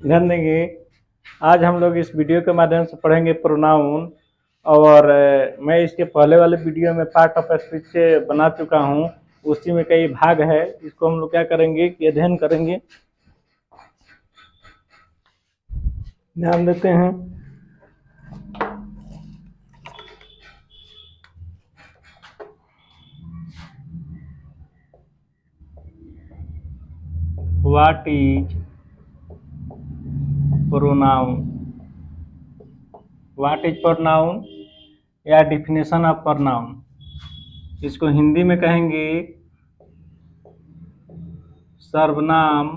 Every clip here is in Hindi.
ध्यान देंगे। आज हम लोग इस वीडियो के माध्यम से पढ़ेंगे प्रोनाउन। और मैं इसके पहले वाले वीडियो में पार्ट ऑफ स्पीच बना चुका हूँ। उसी में कई भाग है, इसको हम लोग क्या करेंगे कि अध्ययन करेंगे। ध्यान देते हैं। What is pronoun? What is pronoun या डिफिनेशन ऑफ प्रोनाउन, इसको हिंदी में कहेंगे सर्वनाम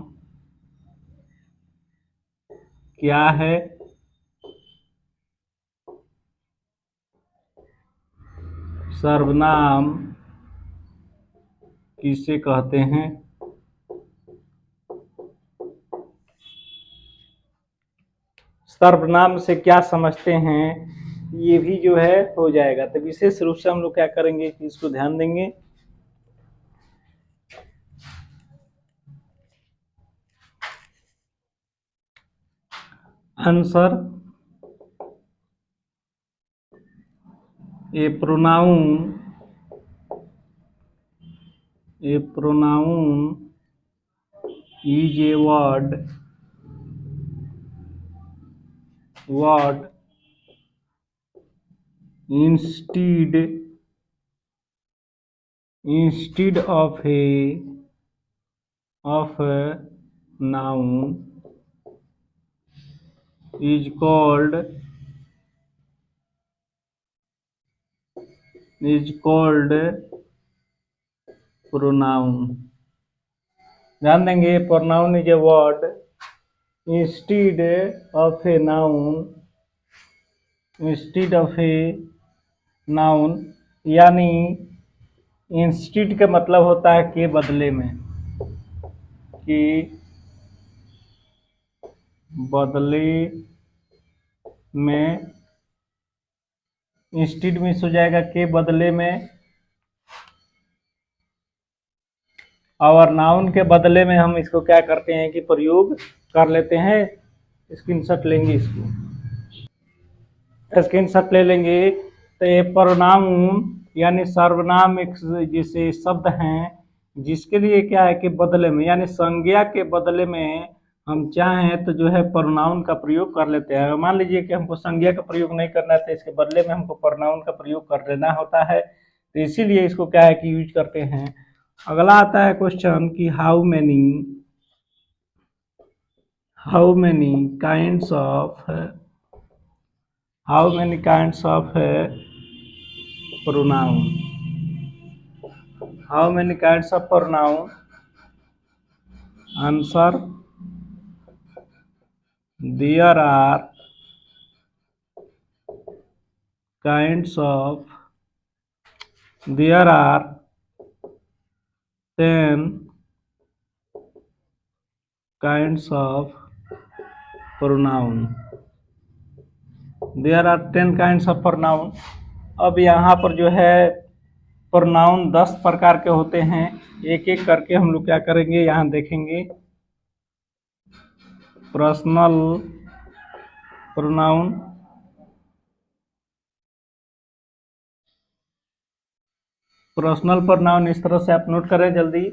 क्या है। सर्वनाम किसे कहते हैं? सर्वनाम से क्या समझते हैं, ये भी जो है हो जाएगा। तो विशेष रूप से हम लोग क्या करेंगे कि इसको ध्यान देंगे। Answer A pronoun is a word instead of a noun is called pronoun। ध्यान देंगे, pronoun is a word instead of a noun यानी इंस्टीड का मतलब होता है के बदले में, कि बदले में। इंस्टीड मिस हो जाएगा के बदले में, और नाउन के बदले में हम इसको क्या करते हैं कि प्रयोग कर लेते हैं। स्क्रीनशॉट लेंगे, इसको स्क्रीनशॉट ले लेंगे। तो ये प्रोनाउन यानी सर्वनाम एक जैसे शब्द हैं जिसके लिए क्या है कि बदले में यानी संज्ञा के बदले में हम चाहें तो जो है प्रोनाउन का प्रयोग कर लेते हैं। मान लीजिए कि हमको संज्ञा का प्रयोग नहीं करना है तो इसके बदले में हमको प्रोनाउन का प्रयोग कर लेना होता है, तो इसीलिए इसको क्या है कि यूज करते हैं। अगला आता है क्वेश्चन कि how many kinds of pronoun. How many kinds of pronoun? Answer there are kinds of 10 kinds of pronoun। There are 10 kinds of pronoun। अब यहाँ पर जो है प्रोनाउन 10 प्रकार के होते हैं। एक एक करके हम लोग क्या करेंगे यहाँ देखेंगे। पर्सनल प्रोनाउन, इस तरह से आप नोट करें जल्दी।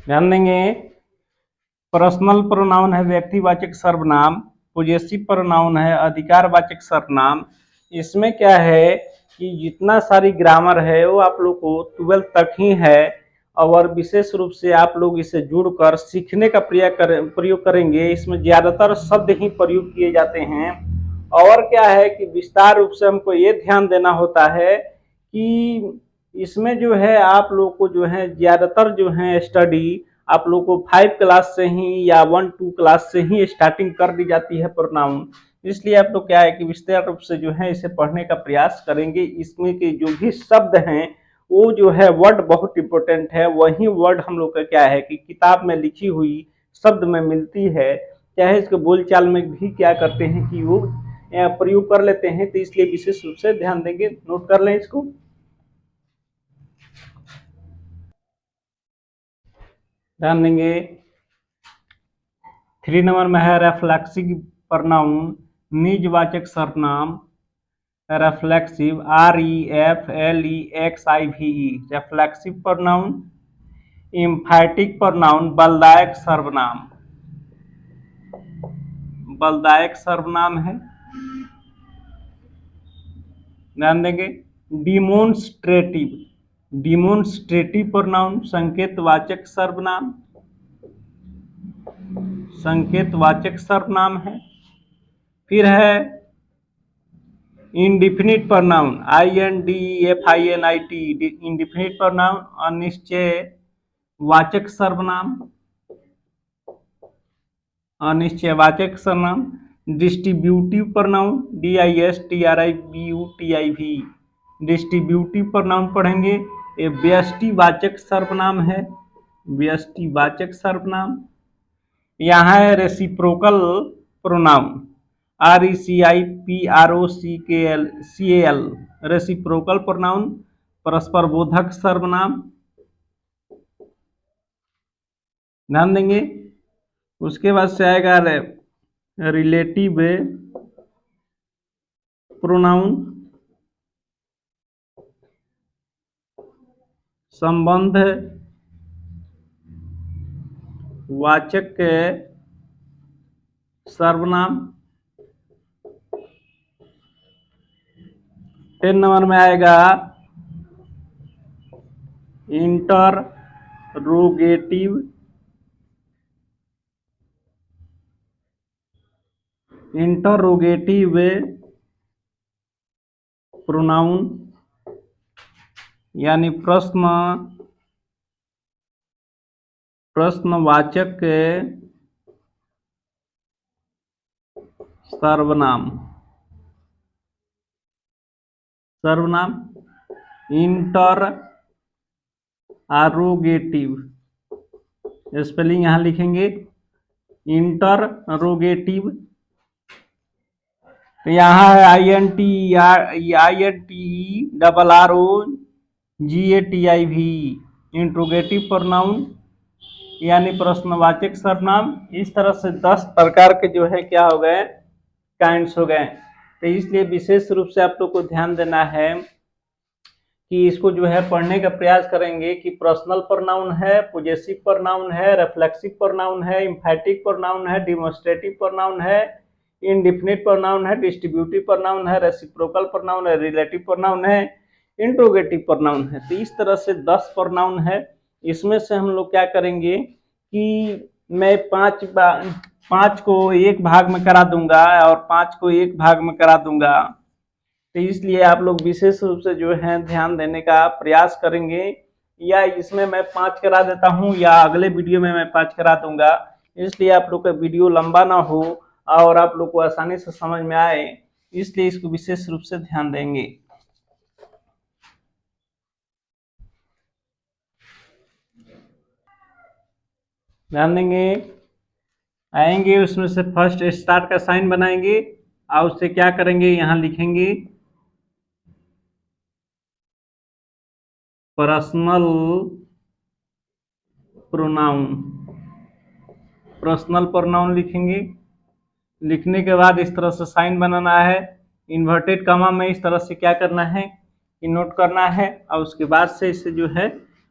ध्यान देंगे, पर्सनल प्रोनाउन है व्यक्तिवाचक सर्वनाम, पोजेसिव प्रोनाउन है अधिकारवाचक सर्वनाम। इसमें क्या है कि जितना सारी ग्रामर है वो आप लोग को 12 तक ही है, और विशेष रूप से आप लोग इसे जुड़कर सीखने का प्रयोग करेंगे। इसमें ज़्यादातर शब्द ही प्रयोग किए जाते हैं, और क्या है कि विस्तार रूप से हमको ये ध्यान देना होता है कि इसमें जो है आप लोग को जो है ज़्यादातर जो है स्टडी आप लोग को 5 क्लास से ही या 1-2 क्लास से ही स्टार्टिंग कर दी जाती है प्रोनाउन। इसलिए आप लोग क्या है कि विस्तार रूप से जो है इसे पढ़ने का प्रयास करेंगे। इसमें के जो भी शब्द हैं वो जो है वर्ड बहुत इंपॉर्टेंट है, वही वर्ड हम लोग का क्या है कि किताब में लिखी हुई शब्द में मिलती है, चाहे इसके बोलचाल में भी क्या करते हैं कि वो प्रयोग कर लेते हैं। तो इसलिए विशेष रूप से ध्यान देंगे, नोट कर लें इसको। ध्यान देंगे 3 नंबर में है रेफ्लेक्सिव प्रोनाउन, निजवाचक सर्वनाम। रेफ्लेक्सिव REFLEXIVE रेफ्लेक्सिव प्रोनाउन। एम्फैटिक प्रोनाउन बलदायक सर्वनाम, बलदायक सर्वनाम है। ध्यान देंगे डिमोन्स्ट्रेटिव, डिमोन्स्ट्रेटिव प्रोनाउन संकेतवाचक सर्वनाम, संकेतवाचक सर्वनाम है। फिर है indefinite pronoun INDEFINIT indefinite pronoun अनिश्चयवाचक सर्वनाम, अनिश्चयवाचक सर्वनाम। Distributive pronoun DISTRIBUTIV distributive pronoun पढ़ेंगे। ये व्यष्टिवाचक सर्वनाम है, व्यष्टिवाचक सर्वनाम। यहाँ है reciprocal pronoun RECIPROCAL reciprocal pronoun परस्पर बोधक सर्वनाम। ध्यान देंगे उसके बाद से आएगा रिलेटिव प्रोनाउन, संबंध वाचक सर्वनाम। 10 नंबर में आएगा इंटररोगेटिव, इंटररोगेटिव प्रोनाउन यानी प्रश्नवाचक सर्वनाम, सर्वनाम। इंटररोगेटिव स्पेलिंग यहाँ लिखेंगे इंटररोगेटिव। तो यहाँ है INTERROGATIV इंट्रोगेटिव प्रोनाउन यानी प्रश्नवाचक सर्वनाम। इस तरह से 10 प्रकार के जो है क्या हो गए, काइंड्स हो गए। तो इसलिए विशेष रूप से आप लोग को ध्यान देना है कि इसको जो है पढ़ने का प्रयास करेंगे कि पर्सनल प्रोनाउन है, पोजेसिव प्रोनाउन है, रिफ्लेक्सिव प्रोनाउन है, एम्फैटिक प्रोनाउन है, डेमोन्स्ट्रेटिव प्रोनाउन है, इंडिफिनिट प्रोनाउन है, डिस्ट्रीब्यूटिव प्रोनाउन है, रेसिप्रोकल प्रोनाउन है, रिलेटिव प्रोनाउन है, इंट्रोगेटिव प्रोनाउन है। तो इस तरह से 10 प्रोनाउन है। इसमें से हम लोग क्या करेंगे कि मैं 5 को एक भाग में करा दूंगा और 5 को एक भाग में करा दूंगा। तो इसलिए आप लोग विशेष रूप से जो है ध्यान देने का प्रयास करेंगे, या इसमें मैं 5 करा देता हूं या अगले वीडियो में मैं 5 करा दूंगा। इसलिए आप लोग का वीडियो लंबा ना हो और आप लोग को आसानी से समझ में आए, इसलिए इसको विशेष रूप से ध्यान देंगे। ध्यान देंगे आएंगे उसमें से फर्स्ट स्टार्ट का साइन बनाएंगे और उससे क्या करेंगे, यहाँ लिखेंगे पर्सनल प्रोनाउन, पर्सनल प्रोनाउन लिखेंगे। लिखने के बाद इस तरह से साइन बनाना है, इन्वर्टेड कॉमा में इस तरह से क्या करना है कि नोट करना है, और उसके बाद से इसे जो है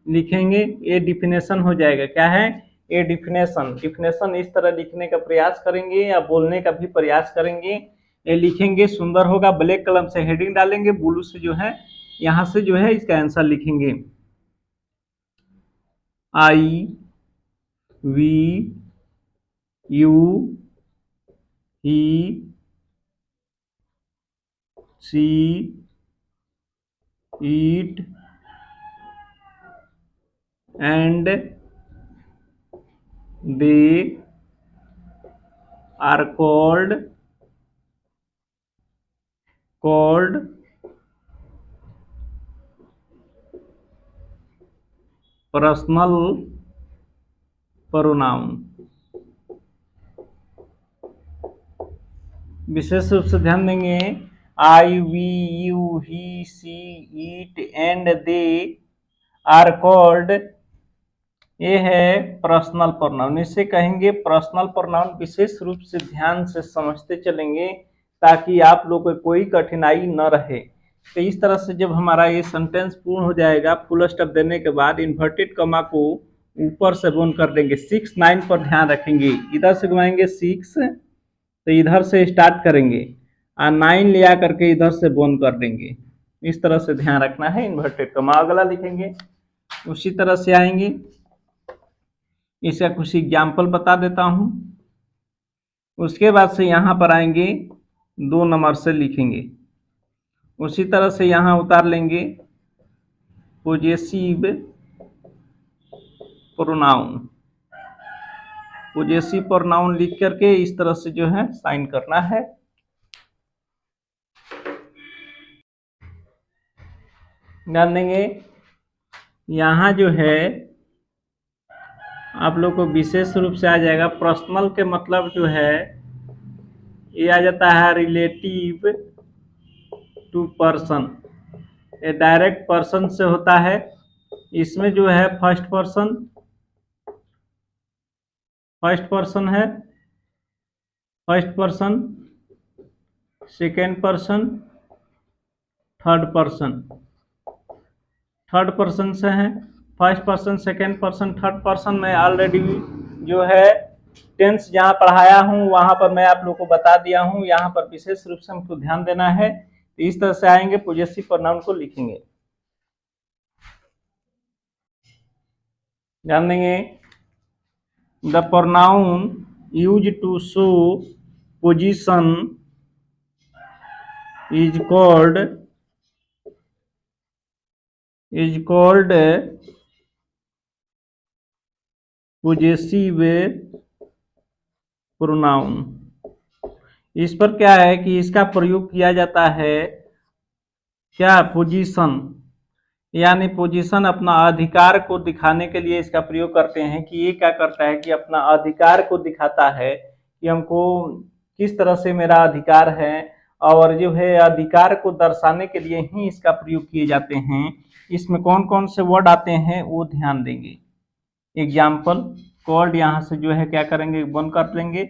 लिखेंगे, ए डिफिनेशन हो जाएगा। क्या है? ए डिफिनेशन। डिफिनेशन इस तरह लिखने का प्रयास करेंगे या बोलने का भी प्रयास करेंगे। ये लिखेंगे, सुंदर होगा। ब्लैक कलम से हेडिंग डालेंगे, ब्लू से जो है यहाँ से जो है इसका आंसर लिखेंगे। I we you he she it and they are called personal pronoun। विशेष रूप से ध्यान देंगे, I we you he she it and they are called, ये है पर्सनल प्रोनाउन। इसे कहेंगे पर्सनल प्रोनाउन। विशेष रूप से ध्यान से समझते चलेंगे ताकि आप लोग को कोई कठिनाई न रहे। तो इस तरह से जब हमारा ये सेंटेंस पूर्ण हो जाएगा, फुल स्टॉप देने के बाद इन्वर्टेड कॉमा को ऊपर से बंद कर देंगे। 6 9 पर ध्यान रखेंगे। इधर से घुमाएंगे 6, तो इधर से स्टार्ट करेंगे और 9 ले आकर के इधर से बंद कर देंगे। इस तरह से ध्यान रखना है। इन्वर्टेड कॉमा अगला लिखेंगे, उसी तरह से आएंगे। इसका कुछ एग्जाम्पल बता देता हूं। उसके बाद से यहाँ पर आएंगे, 2 नंबर से लिखेंगे। उसी तरह से यहाँ उतार लेंगे पोजेसिव प्रोनाउन। पोजेसिव प्रोनाउन लिख करके इस तरह से जो है साइन करना है। ध्यान देंगे, यहाँ जो है आप लोग को विशेष रूप से आ जाएगा। पर्सनल के मतलब जो है ये आ जाता है रिलेटिव टू पर्सन। ये डायरेक्ट पर्सन से होता है। इसमें जो है फर्स्ट पर्सन है, first person, second person, third person से है। First person, second person, third person में ऑलरेडी जो है टेंस जहाँ पढ़ाया हूँ वहाँ पर मैं आप लोग को बता दिया हूँ। यहाँ पर विशेष रूप से हमको ध्यान देना है। तो इस तरह से आएंगे, पोजेसिव प्रोनाउन को लिखेंगे। ध्यान देंगे, the pronoun use to show position is called possessive pronoun. इस पर क्या है कि इसका प्रयोग किया जाता है, क्या? पोजीशन, यानी पोजीशन अपना अधिकार को दिखाने के लिए इसका प्रयोग करते हैं। कि ये क्या करता है कि अपना अधिकार को दिखाता है कि हमको किस तरह से मेरा अधिकार है, और जो है अधिकार को दर्शाने के लिए ही इसका प्रयोग किए जाते हैं। इसमें कौन कौन से वर्ड आते हैं वो ध्यान देंगे। एग्जाम्पल कॉल्ड यहाँ से जो है क्या करेंगे, बंद कर लेंगे,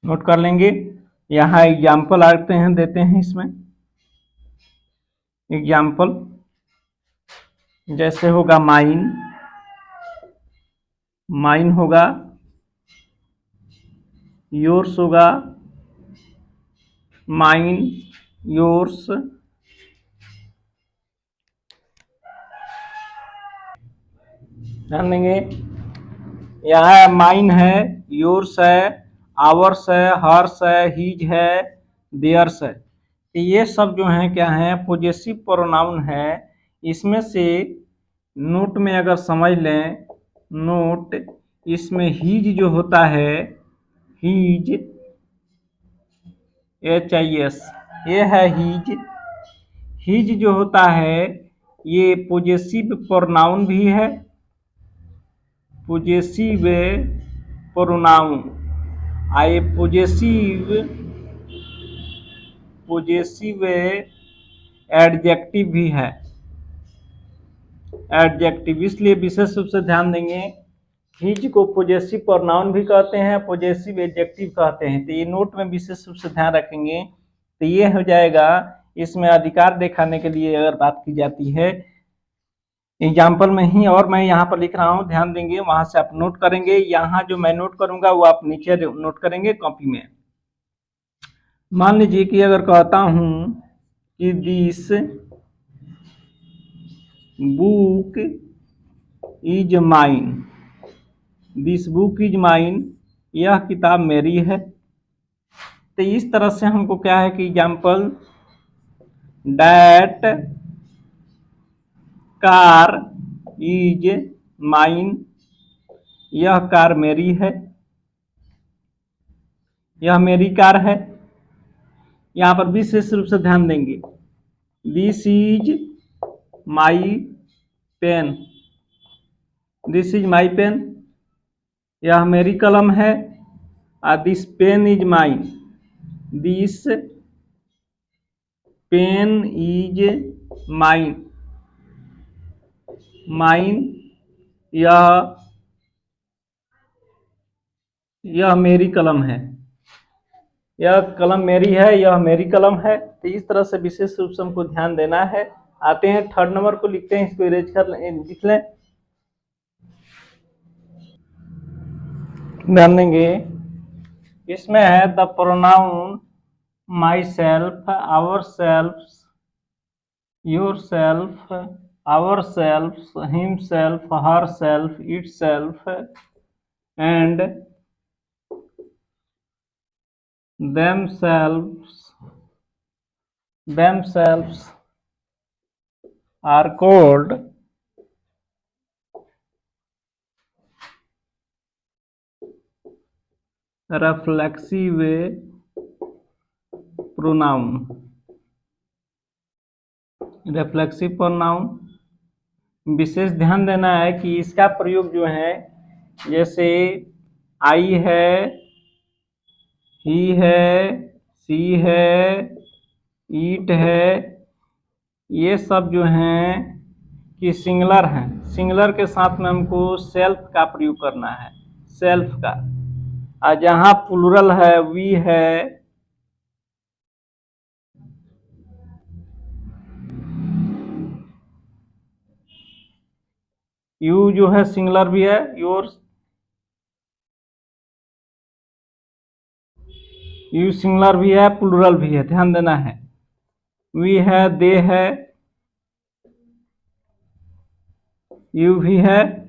नोट कर लेंगे। यहाँ एग्जाम्पल आते हैं, देते हैं इसमें एग्जाम्पल। जैसे होगा माइन होगा, योर्स होगा, माइन, योर्स। ध्यान देंगे, यहाँ माइन है, योर्स है, आवर्स है, हर्स है, हीज है, देयर्स है। तो ये सब जो है क्या है, पोजेसिव प्रोनाउन है। इसमें से नोट में अगर समझ लें, नोट इसमें हीज जो होता है, हीज, HIS, ये है हीज। हीज जो होता है ये पोजेसिव प्रोनाउन भी है। पोजेसिव प्रोनाउन आए, पोजेसिव एडजेक्टिव भी है। एडजेक्टिव, इसलिए विशेष रूप से ध्यान देंगे, हीज को पोजेसिव प्रोनाउन भी कहते हैं, पोजेसिव एडजेक्टिव कहते हैं। तो ये नोट में विशेष रूप से ध्यान रखेंगे। तो ये हो जाएगा, इसमें अधिकार दिखाने के लिए अगर बात की जाती है एग्जाम्पल में ही, और मैं यहाँ पर लिख रहा हूँ, ध्यान देंगे, वहां से आप नोट करेंगे। यहाँ जो मैं नोट करूंगा वो आप नीचे नोट करेंगे कॉपी में। मान लीजिए कि अगर कहता हूं कि this book is mine, this book is mine, यह किताब मेरी है। तो इस तरह से हमको क्या है कि example, that car is mine, यह कार मेरी है, यह मेरी कार है। यहाँ पर विशेष रूप से ध्यान देंगे, this is my pen, this is my pen, यह मेरी कलम है। This pen is mine, this pen is mine, mine, यह मेरी कलम है, यह कलम मेरी है, यह मेरी कलम है। तो इस तरह से विशेष रूप से हमको ध्यान देना है। आते हैं थर्ड नंबर को, लिखते हैं, इसको इरेज कर लिख लें। ध्यान देंगे, इसमें है the pronoun myself, ourself, yourself, ourself, himself, herself, itself and themselves are called reflexive pronoun, reflexive pronoun। विशेष ध्यान देना है कि इसका प्रयोग जो है, जैसे आई है, ही है, सी है, ईट है, ये सब जो हैं कि सिंगुलर हैं। सिंगुलर के साथ में हमको सेल्फ का प्रयोग करना है, सेल्फ का। और जहाँ प्लूरल है, वी है, यू जो है सिंगुलर भी है, योर्स, यू सिंगुलर भी है, प्लूरल भी है, ध्यान देना है। वी है, दे है, यू भी है,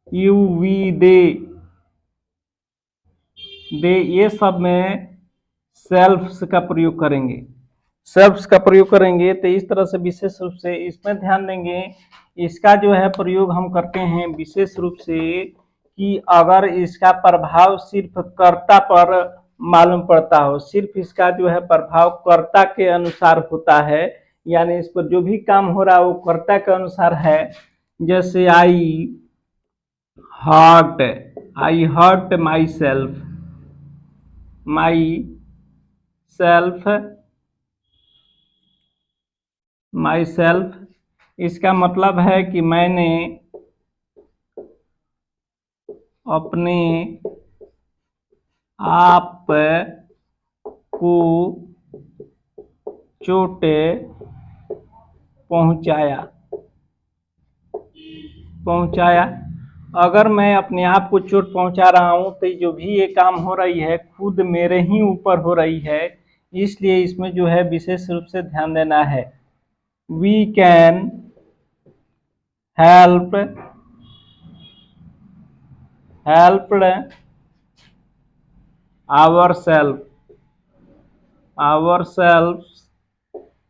यू, वी, दे, ये सब में सेल्फ्स का प्रयोग करेंगे, सेल्फ्स का प्रयोग करेंगे। तो इस तरह से विशेष रूप से इसमें ध्यान देंगे, इसका जो है प्रयोग हम करते हैं विशेष रूप से कि अगर इसका प्रभाव सिर्फ कर्ता पर मालूम पड़ता हो, सिर्फ इसका जो है प्रभाव कर्ता के अनुसार होता है, यानी इस पर जो भी काम हो रहा है वो कर्ता के अनुसार है। जैसे I hurt myself, myself, इसका मतलब है कि मैंने अपने आप को चोट पहुंचाया। अगर मैं अपने आप को चोट पहुंचा रहा हूं तो जो भी ये काम हो रही है खुद मेरे ही ऊपर हो रही है, इसलिए इसमें जो है विशेष रूप से ध्यान देना है। We can help ourself,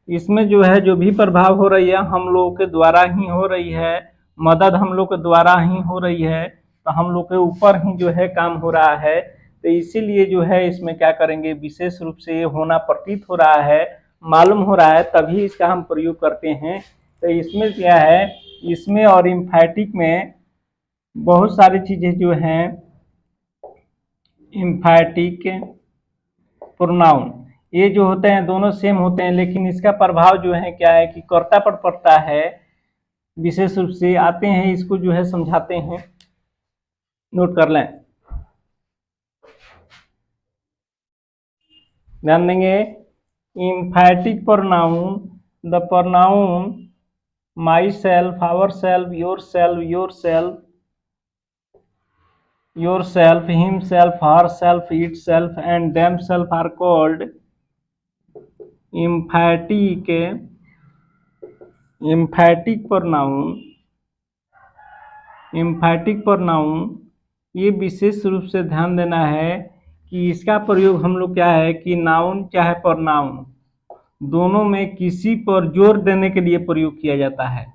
इसमें जो है जो भी प्रभाव हो रही है हम लोगों के द्वारा ही हो रही है, मदद हम लोग के द्वारा ही हो रही है, तो हम लोग के ऊपर ही जो है काम हो रहा है। तो इसीलिए जो है इसमें क्या करेंगे, विशेष रूप से ये होना प्रतीत हो रहा है, मालूम हो रहा है, तभी इसका हम प्रयोग करते हैं। तो इसमें क्या है, इसमें और इम्फैटिक में बहुत सारी चीजें जो हैं, इम्फैटिक प्रोनाउन, ये जो होते हैं दोनों सेम होते हैं, लेकिन इसका प्रभाव जो है क्या है कि कर्ता पर पड़ता है। विशेष रूप से आते हैं, इसको जो है समझाते हैं, नोट कर लें, ध्यान देंगे। Emphatic pronoun, the pronoun myself, ourself, yourself, yourself, yourself, himself, herself, itself, and themselves are called emphatic pronoun. एम्फैटिक pronoun ये विशेष रूप से ध्यान देना है कि इसका प्रयोग हम लोग क्या है कि नाउन चाहे pronoun दोनों में किसी पर जोर देने के लिए प्रयोग किया जाता है।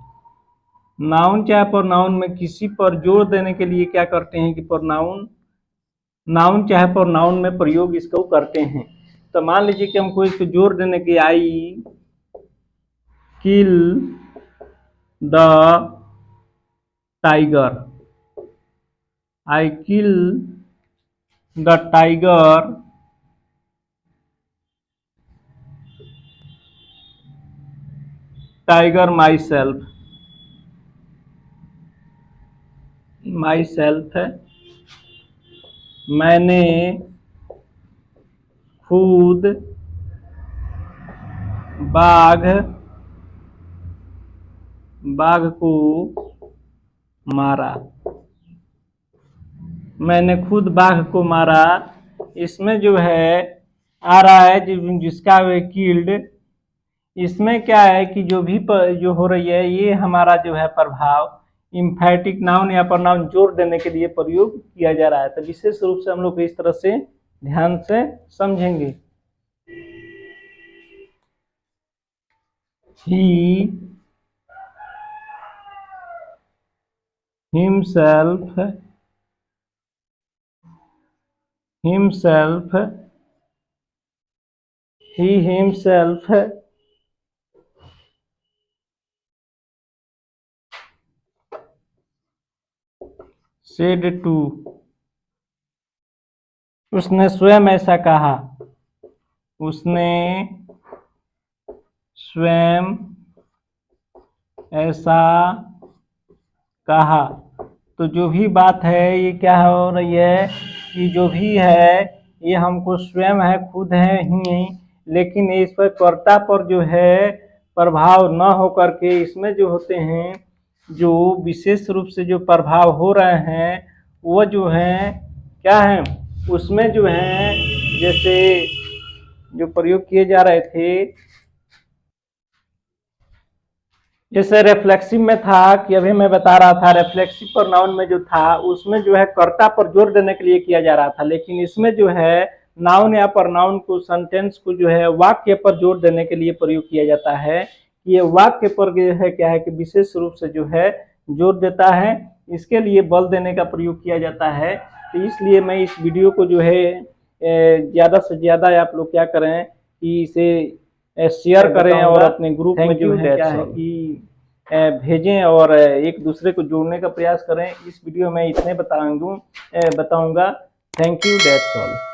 नाउन चाहे pronoun में किसी पर जोर देने के लिए क्या करते हैं कि नाउन चाहे pronoun में प्रयोग इसको करते हैं। तो मान लीजिए कि हमको इसको जोर देने की I kill the tiger, I kill the tiger, tiger myself है, मैंने खुद बाघ को मारा, मैंने खुद बाघ को मारा। इसमें जो है आ रहा है जिसका वे किल्ड, इसमें क्या है कि जो हो रही है ये हमारा जो है प्रभाव इम्फैटिक नाउन या प्रनाउन जोर देने के लिए प्रयोग किया जा रहा है। तो विशेष रूप से हम लोग इस तरह से ध्यान से समझेंगे। ही, himself, he himself said to, उसने स्वयं ऐसा कहा, उसने स्वयं ऐसा कहा। तो जो भी बात है ये क्या हो रही है कि जो भी है ये हमको स्वयं है, खुद है ही, लेकिन इस पर कर्ता पर जो है प्रभाव न हो करके इसमें जो होते हैं जो विशेष रूप से जो प्रभाव हो रहे हैं वो जो है क्या है, उसमें जो है जैसे जो प्रयोग किए जा रहे थे, जैसे रिफ्लेक्सिव में था कि अभी मैं बता रहा था रिफ्लेक्सिव प्रोनाउन में जो था उसमें जो है कर्ता पर जोर देने के लिए किया जा रहा था, लेकिन इसमें जो है नाउन या प्रोनाउन को, सेंटेंस को जो है वाक्य पर जोर देने के लिए प्रयोग किया जाता है। ये वाक्य पर जो है क्या है कि विशेष रूप से जो है जोर देता है, इसके लिए बल देने का प्रयोग किया जाता है। तो इसलिए मैं इस वीडियो को जो है ज़्यादा से ज़्यादा आप लोग क्या करें कि इसे शेयर करें और अपने ग्रुप में जो है क्या है कि भेजें और एक दूसरे को जोड़ने का प्रयास करें। इस वीडियो में इतने बताऊंगा। Thank you, that's all.